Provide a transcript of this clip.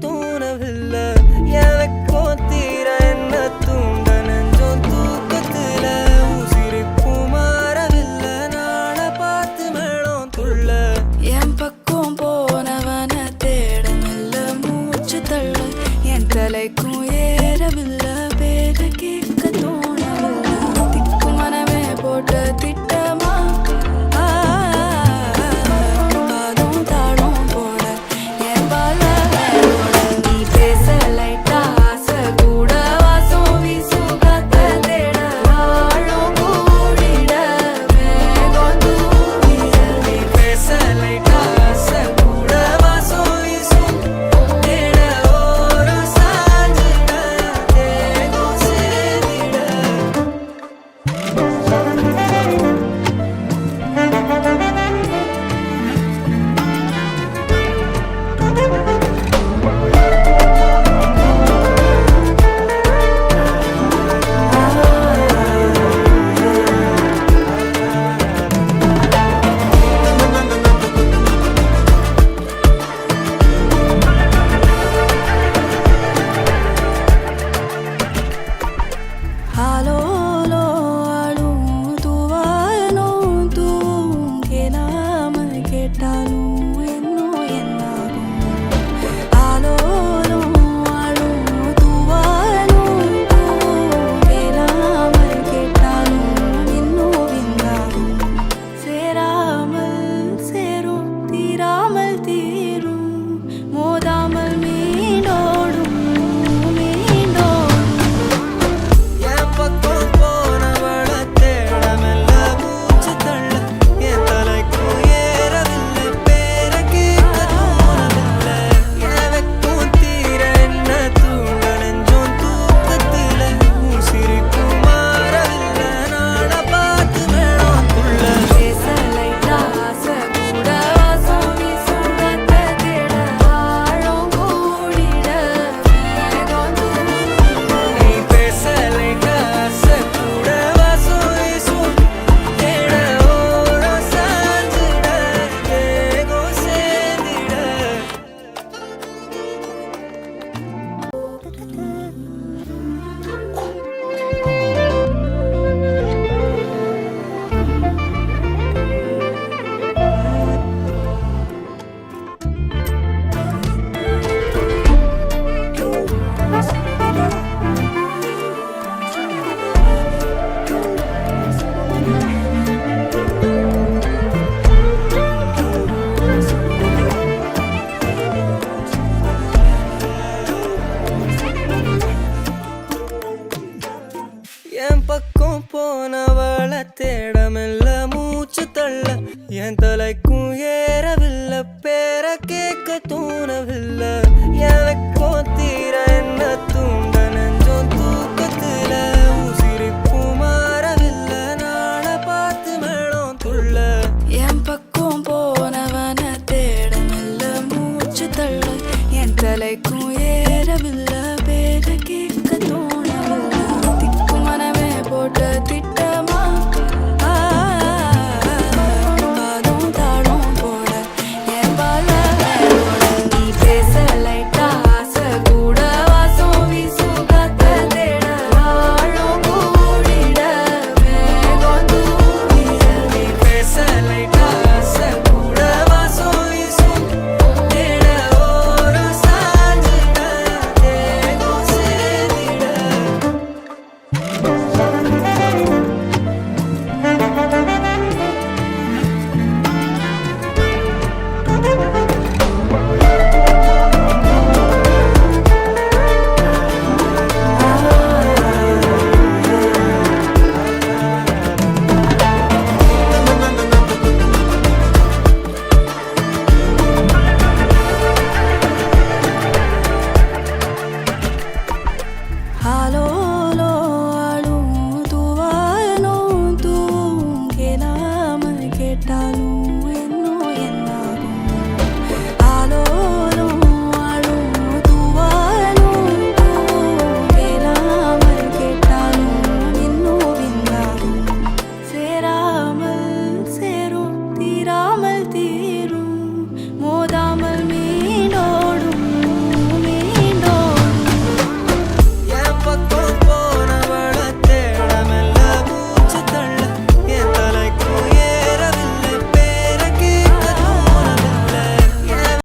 தோணவில்லை எனக்கும் தீர என்ன தூண்ட நெஞ்சம் தூக்கத்துல உசிரிப்பு மாறவில்லை நாள பார்த்து மேளம் துள்ள என் பக்கம் போனவன தேடமில்ல மூச்சு தள்ள என் தலைக்கும் ஏறவில்லை பேர கேட்க தோணவில்லை திக்கு மனமே போட்ட திட்டமா என் பக்கம் போனவள தேடமில்ல மூச்சு தள்ள என் தலைக்கும் ஏறவில்லை பேர கேட்க தோணவில்லை எனக்கும் தீர என்ன தூண்ட நெஞ்சம் தூக்கத்துல உசிரிப்பு மாறவில்லை நாள பார்த்து மேளம் துள்ள என் பக்கம் போனவன தேடமில்ல மூச்சு தள்ள என் தலைக்கும் ஏறவில்லை பேர கேட்க தோணவில்லை திக்கு மனமே போட்ட திட்ட